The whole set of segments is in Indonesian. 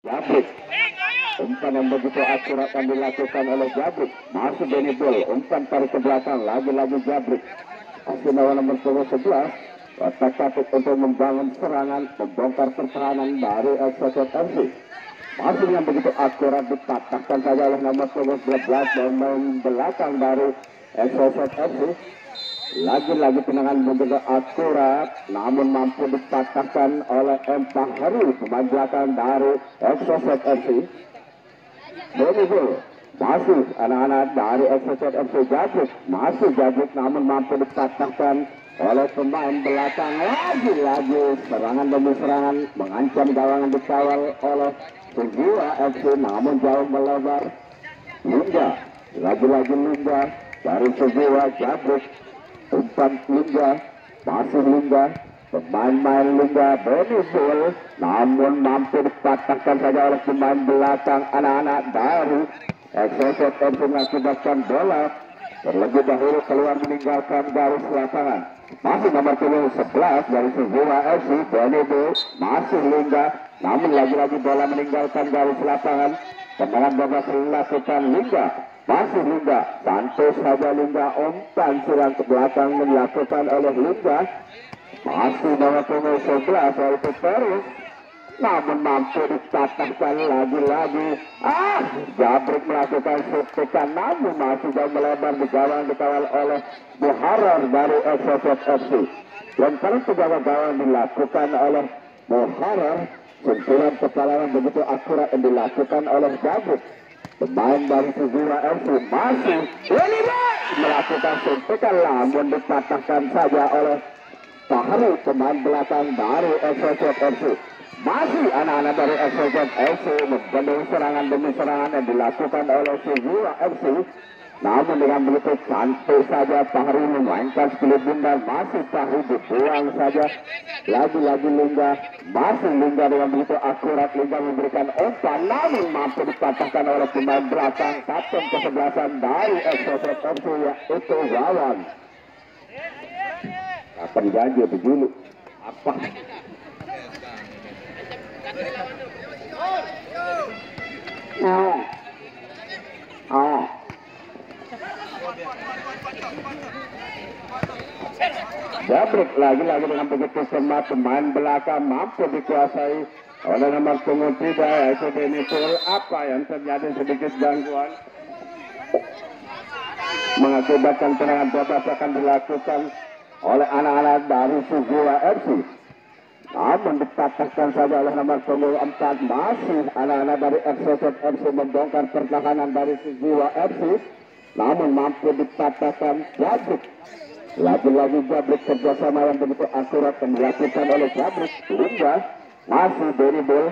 Jabrik. Umpan yang begitu akurat yang dilakukan oleh Jabrik. Masih Benibol, umpan tarik ke belakang, lagi-lagi Jabrik. Masih nomor 11. Otak-atik untuk membangun serangan, membongkar pertahanan dari Exocet FC. Masih yang begitu akurat dipatahkan saja oleh nomor 12 dan main belakang dari Exocet FC. Lagi-lagi tendangan begitu akurat, namun mampu dipatahkan oleh M. Fahri, pemain belakang dari Exocet FC. Benibol, masih anak-anak dari Exocet FC. Jabrik, masih Jabrik, namun mampu dipatahkan oleh pemain belakang. Lagi-lagi serangan demi serangan mengancam gawang dikawal oleh Sugua FC, namun jauh melebar. Lingga, lagi-lagi Lingga dari Sugua. Jabrik, umpan Lingga, masih Lingga, pemain-main Lingga. Benibol, namun mampu dipatahkan saja oleh pemain belakang anak-anak dari Exocet FC, mengakibatkan bola terlebih dahulu keluar meninggalkan garis lapangan. Masih nomor 11 dari Sugua FC. Benibol, masih Lingga, namun lagi-lagi bola meninggalkan garis lapangan. Tendangan bebas dilakukan Lingga, masih Lingga, santai saja Lingga, umpan serang ke belakang dilakukan oleh Lingga. Masih nomor 11 yaitu Terus, namun mampu dipatahkan lagi-lagi. Jabrik melakukan suntikan, namun masih jauh melebar di gawang dikawal oleh Muharrar dari Exocet FC. Lemparan ke gawang dilakukan oleh Muharrar. Sentuhan kepala yang begitu akurat yang dilakukan oleh Jabrik, pemain dari Sugua FC. Masih Benibol melakukan suntikan, namun dipatahkan saja oleh Fahri, pemain belakang dari Exocet FC. Masih anak-anak dari Exocet FC membendung serangan demi serangan yang dilakukan oleh Sugua FC. Namun dengan begitu cantik saja Fahri memainkan skill bundar. Masih Fahri dibuang saja. Lagi-lagi Lingga, masih Lingga dengan begitu akurat. Lingga memberikan umpan, namun mampu dipatahkan oleh pemain belakang kapten kesebelasan dari Exocet FC, yaitu Wawan. Kapan janji begini? Apa? Jabrik lagi-lagi dengan begitu semat, pemain belakang mampu dikuasai oleh nomor 3 yaitu Benibol. Apa yang terjadi, sedikit gangguan mengakibatkan tendangan bebas akan dilakukan oleh anak-anak dari Sugua FC. Namun dipatahkan saja oleh nomor 4. Masih anak-anak dari Exocet FC membongkar pertahanan dari Sugua FC, namun mampu dipatahkan Jabrik. Lagi-lagi Jabrik, kerjasama yang begitu akurat yang dilakukan oleh Jabrik. Lingga, masih Benibol.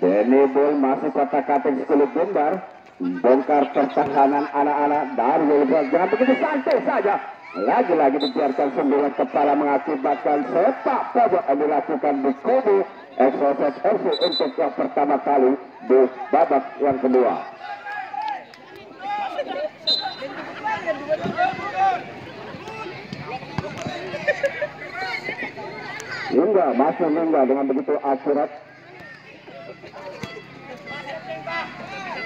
Benibol masih kotak-katik sekali bundar, membongkar pertahanan anak-anak dari Benibol. Jangan begitu santai saja. Lagi-lagi dibiarkan sembilan kepala mengakibatkan sepak pojok yang dilakukan di kubu Exocet FC untuk yang pertama kali di babak yang kedua. Lingga, masih Lingga dengan begitu akurat.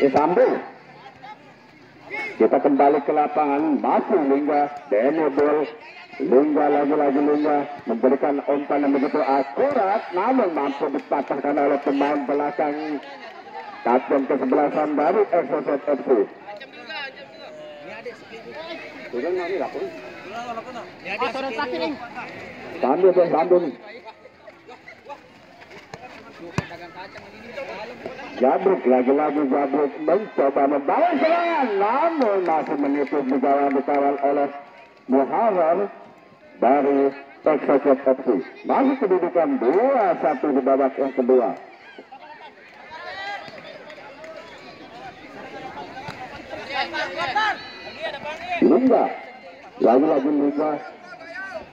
Disambung. Kita kembali ke lapangan. Masih Lingga, Benibol. Lingga, lagi-lagi Lingga memberikan umpan yang begitu akurat, namun mampu dipatahkan oleh pemain belakang kapten kesebelasan dari Exocet FC. Sambung. Jabrik, lagi-lagi Jabrik mencoba membangun serangan, namun masih menipis di gawang dikawal oleh Muharrar dari Exocet FC. Masih kedudukan 2-1 di babak yang kedua. Lingga, lagi-lagi Lingga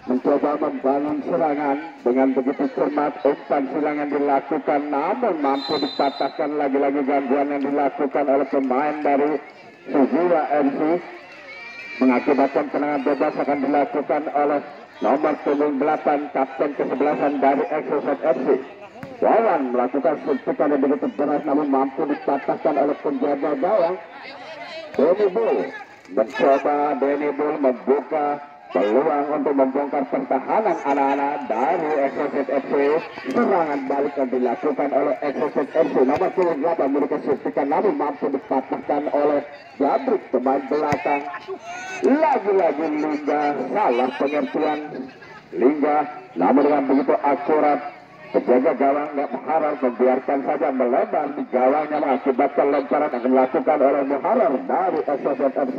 mencoba membangun serangan dengan begitu cermat. Umpan serangan dilakukan, namun mampu dipatahkan. Lagi-lagi gangguan yang dilakukan oleh pemain dari Sugua FC, mengakibatkan tendangan bebas akan dilakukan oleh nomor 8 kapten kesebelasan dari Exocet FC. Wawan melakukan suntikan yang begitu deras namun mampu dipatahkan oleh penjaga gawang Denny Bull. Mencoba Denny Bull membuka peluang untuk membongkar pertahanan anak-anak dari Exocet FC. Serangan balik yang dilakukan oleh Exocet FC nomor 28 memiliki suntikan namun mampu dipatahkan oleh Jabrik pemain belakang. Lagi-lagi Lingga salah pengertian Lingga namun dengan begitu akurat penjaga gawang nggak Muharar membiarkan saja melebar di gawangnya mengakibatkan lemparan yang dilakukan oleh Muharar dari Exocet FC.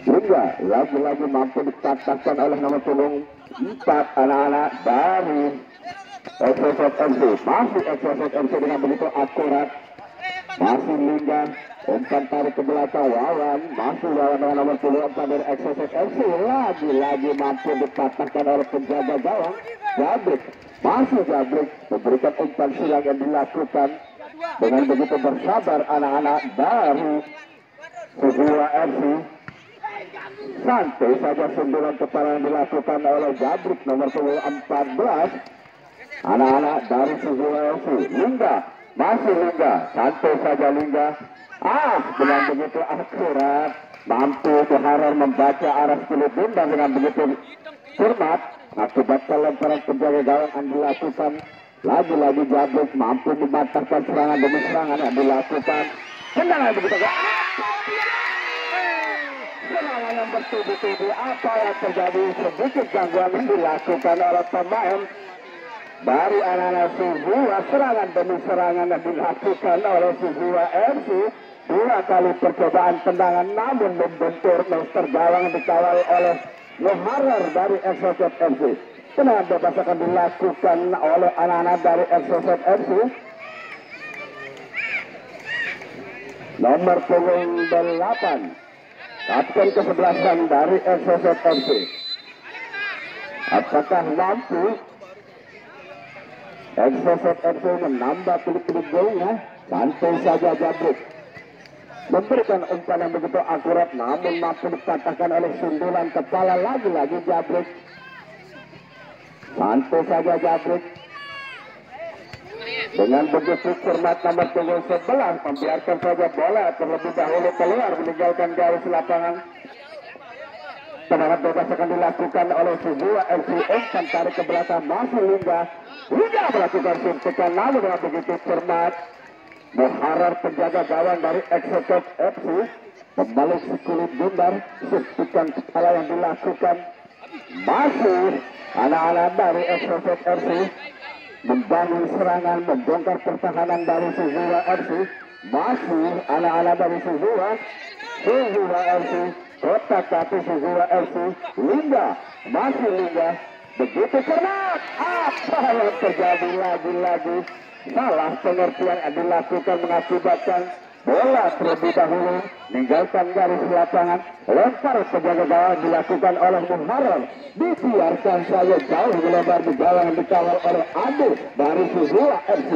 Lingga lagi-lagi mampu dipatahkan oleh nomor punggung 4 anak-anak dari Exocet FC. Masih Exocet FC dengan begitu akurat. Masih Lingga umpan tarik ke belakang Wawan. Masih Wawan dengan nomor 24 dari Exocet FC. Lagi-lagi mampu dipatahkan oleh penjaga gawang Jabrik. Masih Jabrik memberikan umpan silang yang dilakukan dengan begitu bersabar anak-anak dari Suzua FC. Santai saja sundulan kepala yang dilakukan oleh Jabrik nomor 14 anak-anak dari Suzua FC. Lingga, masih Lingga, santai saja Lingga. Dengan begitu akurat mampu Muharar membaca arah kulit bunda dengan begitu cermat. Akibatkan lemparan penjaga gawang yang dilakukan. Lagi-lagi Jabrik mampu mematahkan serangan demi serangan yang dilakukan. Tendangan begitu serangan yang bertubi-tubi. Apa yang terjadi? Sedikit gangguan yang dilakukan oleh pemain dari anak-anak Suzua. Serangan demi serangan yang dilakukan oleh Suzua FC. 2 kali percobaan tendangan namun membentur master gawang dikawal oleh Muharar dari Exocet FC. Tendangan bebas akan dilakukan oleh anak-anak dari Exocet FC. Nomor punggung 8 kapten ke-11 dari Exocet FC. Apakah mampu Exocet FC menambah titik-titik golnya? Santai saja Jabrik memberikan umpan yang begitu akurat namun mampu dipatahkan oleh sundulan kepala. Lagi-lagi Jabrik. Santai saja Jabrik dengan begitu cermat nomor punggung 11 membiarkan saja bola terlebih dahulu keluar meninggalkan garis lapangan. Tendangan bebas akan dilakukan oleh Suzua FC. Umpan tarik ke belakang masih Lingga. Lingga melakukan suntikan namun dengan begitu cermat Muharar penjaga gawang dari Exocet FC membalik si kulit bundar. Suntikan kepala yang dilakukan masih anak-anak dari Exocet FC membangun serangan membongkar pertahanan dari Suzua FC. Masih anak-anak dari Suzua FC kotak kaki Suzua FC. Lingga, masih Lingga begitu cermat. Apa yang terjadi? Lagi-lagi salah pengertian yang dilakukan mengakibatkan bola terlebih dahulu meninggalkan garis lapangan. Lempar penjaga gawang dilakukan oleh Muharar. Dibiarkan saja jauh melebar di gawang yang dikawal oleh Ade dari Suzua FC.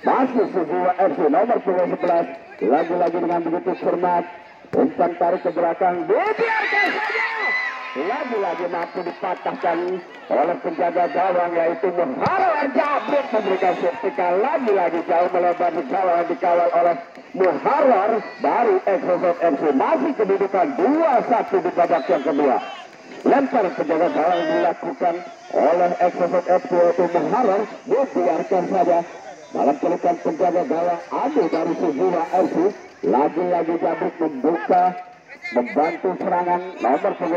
Masih Suzua FC nomor 11. Lagi-lagi dengan begitu cermat umpan tarik ke belakang. Dibiarkan saja. Lagi-lagi mampu dipatahkan oleh penjaga gawang yaitu Muharar. Jabrik memberikan suntikan. Lagi-lagi jauh melebar di gawang yang dikawal oleh Muharar dari Exocet FC. Masih kedudukan 2-1 di babak yang kedua. Lempar penjaga gawang dilakukan oleh Exocet FC yaitu Muharar. Dibiarkan saja dalam pelukan penjaga gawang Ade dari Suzua FC. Lagi-lagi Jabrik membantu serangan nomor 5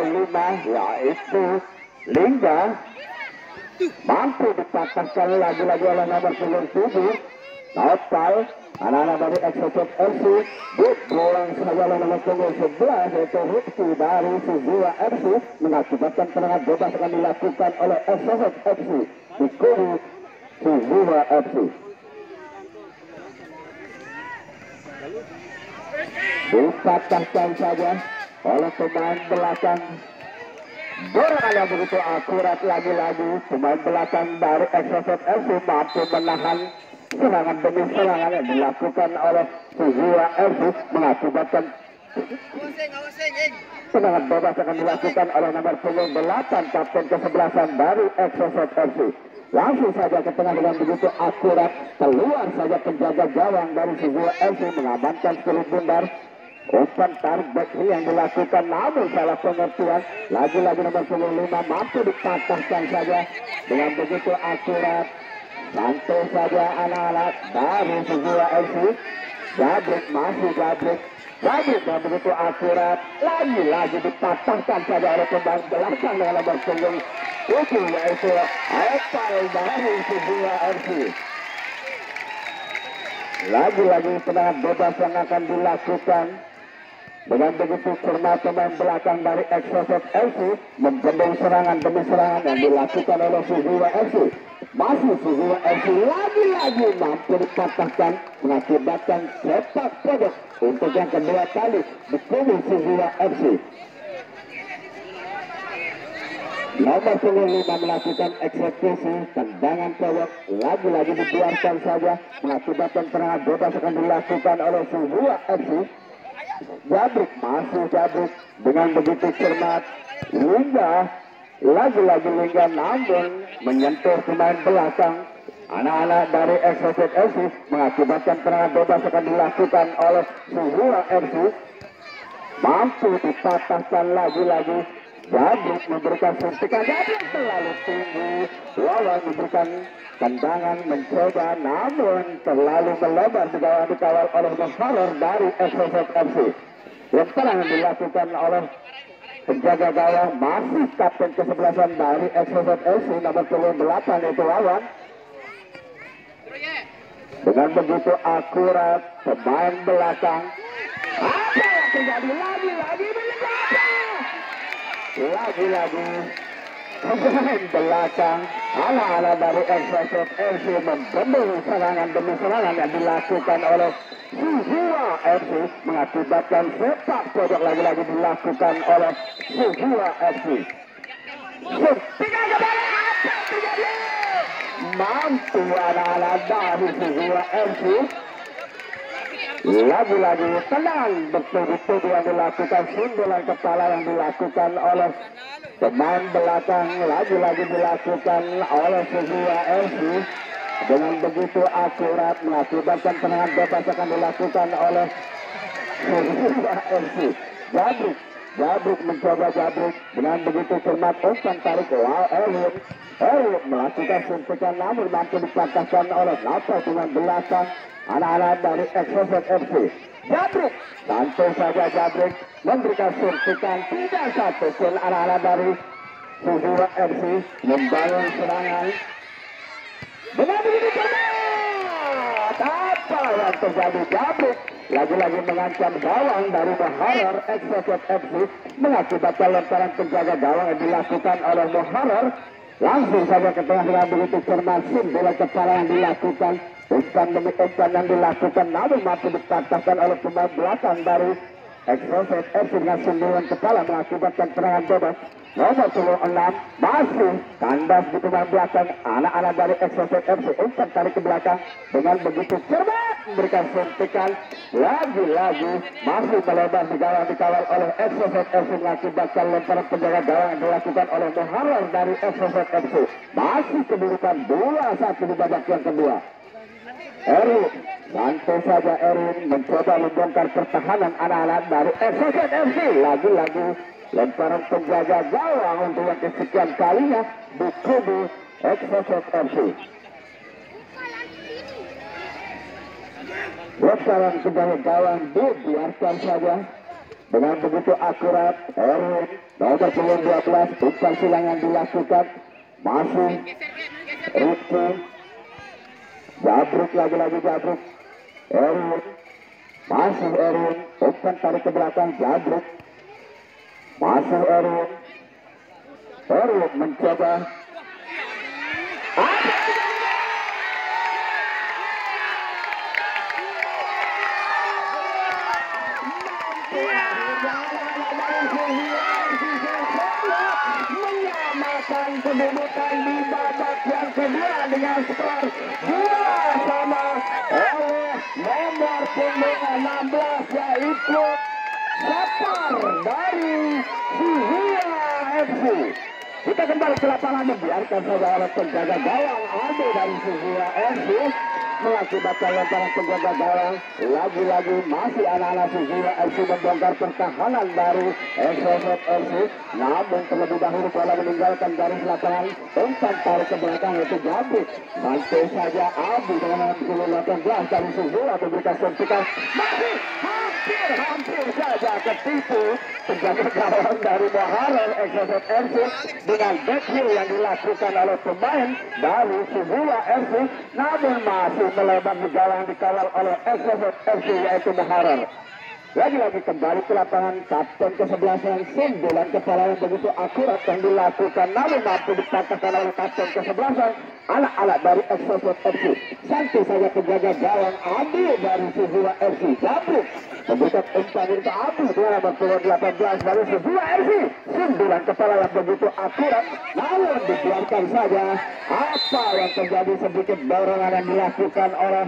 yaitu Lingga. Mampu dipatahkan lagi-lagi oleh nomor 7 Nopal. Anak-anak dari Exocet FC dibuang saja oleh nomor 11 yaitu Rifki dari Suzua FC. Mengakibatkan serangan bebas akan dilakukan oleh Exocet FC di kubu Suzua FC. Dipatahkan saja oleh pemain belakang. Bola yang begitu akurat. Lagi-lagi pemain belakang dari Exocet FC mampu menahan serangan demi serangan yang dilakukan oleh Suzua FC. Mengakibatkan serangan bebas akan dilakukan oleh nomor 8 kapten ke-11 dari Exocet FC. langsung saja ke tengah dengan begitu akurat, keluar saja penjaga gawang dari Suzuwa FC mengamankan kulit bundar. Umpan tarik back yang dilakukan namun salah pengertian. Lagi-lagi nomor 15 mampu dipatahkan saja dengan begitu akurat. Santai saja anak-anak dari Suzuwa FC. Jabrik masih Jabrik dengan begitu akurat. Lagi-lagi dipatahkan saja oleh pemain belakang dengan nomor 7 yaitu Opal dari Suzuwa FC. Lagi-lagi tendangan bebas yang akan dilakukan. Dengan begitu cermat pemain belakang dari Exocet FC membendung serangan demi serangan yang dilakukan oleh Suzuwa FC. Masih Suzuwa FC lagi-lagi mampu dipatahkan mengakibatkan sepak pojok untuk yang kedua kali di kubu Suzuwa FC. Nomor 15 melakukan eksekusi tendangan pojok, lagi-lagi dibiarkan saja mengakibatkan serangan bebas akan dilakukan oleh Suzuwa FC. Jabrik masih Jabrik dengan begitu cermat hingga lagi-lagi Lingga namun menyentuh pemain belakang. Anak-anak dari Exocet FC mengakibatkan serangan bebas akan dilakukan oleh Suzuwa FC. Mampu dipatahkan lagi-lagi. Jabrik memberikan suntikan, Jabrik terlalu tinggi. Lawan memberikan tendangan mencoba namun terlalu melebar dikawal oleh Muharrar dari Exocet FC. Lemparan dilakukan oleh penjaga gawang masih kapten kesebelasan dari Exocet FC nomor 28 itu Wawan. Dengan begitu akurat pemain belakang. Apa yang terjadi lagi-lagi lagi-lagi pemain belakang anak-anak dari Exocet FC membendung serangan demi serangan yang dilakukan oleh Suzuwa FC mengakibatkan sepak pojok lagi-lagi dilakukan oleh Suzuwa FC. Mampu anak-anak dari Suzuwa FC lagi-lagi tenang betul-betul yang dilakukan, sundulan kepala yang dilakukan oleh pemain belakang lagi-lagi dilakukan oleh Suzuwa FC dengan begitu akurat mengakibatkan tendangan bebas akan dilakukan oleh Suzuwa FC. Jabrik mencoba Jabrik dengan begitu cermat umpan tarik Erwin melakukan suntikan namun mampu dipatahkan oleh lapar pemain belakang anak-anak dari Exocet FC. Jabrik santai saja Jabrik memberikan suntikan tidak satu pun anak-anak dari Suzuwa FC membangun serangan. Dengan begitu cermat apa yang terjadi? Jabrik lagi-lagi mengancam gawang dari Muharrar Exocet FC mengakibatkan lemparan penjaga gawang yang dilakukan oleh Muharrar. Langsung saja ke tengah dengan begitu cermat, sundulan kepala yang dilakukan, umpan demi umpan yang dilakukan namun mampu dipatahkan oleh pemain belakang dari Exocet FC dengan sundulan kepala mengakibatkan serangan bebas. Nomor 26 masih kandas di pemain belakang anak-anak dari Exocet FC, umpan tarik ke belakang dengan begitu cermat memberikan suntikan lagi-lagi masih melebar di gawang dikawal oleh Exocet FC mengakibatkan lemparan penjaga gawang yang dilakukan oleh Muharrar dari Exocet FC. Masih kedudukan 2-1 di babak yang kedua. Erwin santai saja Erwin mencoba membongkar pertahanan anak-anak dari Exocet FC. Lagi-lagi lemparan penjaga gawang untuk yang kesekian kalinya di kubu Exocet FC. Lemparan penjaga gawang dibiarkan saja dengan begitu akurat. Erwin nomor 12 umpan silang yang dilakukan masih Rifki. Jabrik lagi-lagi Jabrik. Erwin masih Erwin umpan tarik ke belakang Jabrik. Masih Erwin mencoba menyamakan kedudukan di babak yang kedua dengan skor 2-2 oleh nomor punggung 16 yaitu Sapar dari Suzuwa FC. Kita kembali ke lapangan, membiarkan saja oleh penjaga gawang Ade dari Suzila FC mengakibatkan lemparan penjaga gawang. Lagi-lagi masih anak-anak Suzila FC membongkar pertahanan dari SSF FC, namun terlebih dahulu bola meninggalkan garis lapangan. Umpan tarik ke belakang itu Jabrik. Santai saja Abu dengan 18 dari Suzila memberikan suntikan, masih hampir saja ketipu penjaga gawang dari Muharrar SSF FC dengan backhill yang dilakukan oleh pemain dari Suzila FC, namun masih melebar di gawang dikawal oleh SSF FC yaitu Muharrar. Lagi-lagi kembali ke lapangan, kapten kesebelasan 9 kepala yang begitu akurat yang dilakukan, namun mampu dipatahkan oleh kapten kesebelasan anak-anak dari SSF FC. Santai saja penjaga gawang Adi dari Suzila FC. Jabrik memberikan umpan untuk Abu dengan nomor 18 dari Suzila FC. 9 kepala yang begitu akurat, namun dibiarkan saja. Apa yang terjadi, sedikit dorongan yang dilakukan oleh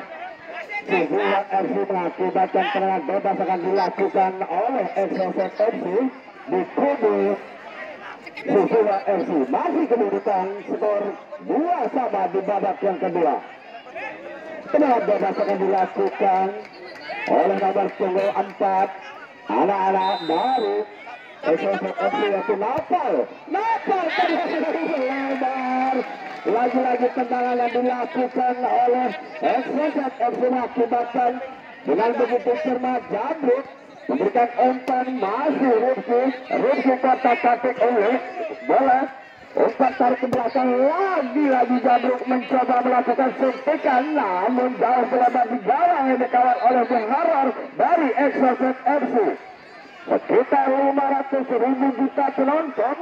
Suzila FC mengakibatkan tendangan bebas akan dilakukan oleh SSF FC di kubu Suzila FC. Masih kedudukan skor 2-2 di babak yang kedua. Tendangan bebas akan dilakukan oleh nomor punggung 4 anak-anak dari SSF FC yaitu Napal lebar. Lagi-lagi tendangan yang dilakukan oleh SSF FC mengakibatkan dengan begitu cermat Jabrik memberikan umpan, masih Rifki kotak-katik oleh bola. Umpan tarik ke belakang, lagi-lagi Jabrik mencoba melakukan suntikan, namun jauh melebar di gawang yang dikawal oleh Muharrar dari SSF FC. Sekitar 500.000 juta penonton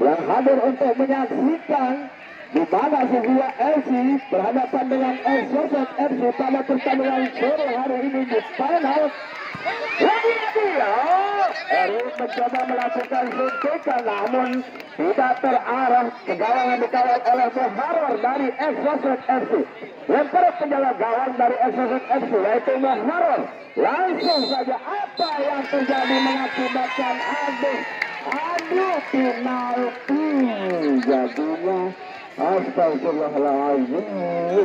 yang hadir untuk menyaksikan di mana Suzila FC berhadapan dengan SSF FC pada pertandingan sore hari ini di final. Lagi-lagi Erik mencoba melakukan suntikan, namun tidak terarah ke gawang yang dikawal oleh Muharrar dari SSF FC. Lemparan penjaga gawang dari SSF FC yaitu Muharrar. Langsung saja apa yang terjadi mengakibatkan penalti jadinya. Astagfirullahaladzim.